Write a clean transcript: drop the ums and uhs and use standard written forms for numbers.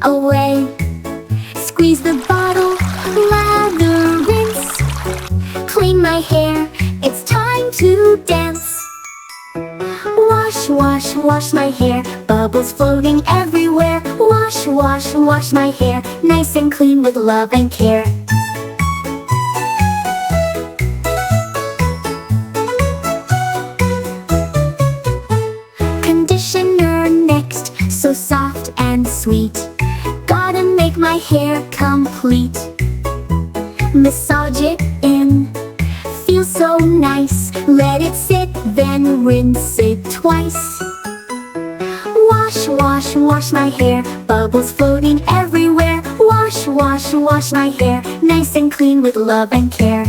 away. Squeeze the bottle, lather, rinse. Clean my hair, it's time to dance. Wash, wash, wash my hair, bubbles floating everywhere. Wash, wash, wash my hair, nice and clean with love and care. Conditioner next, so soft and sweet. Gotta make my hair complete. Massage it in, feels so nice. Let it sit, then rinse it twice. Wash, wash, wash my hair, bubbles floating everywhere. Wash, wash, wash my hair, nice and clean with love and care.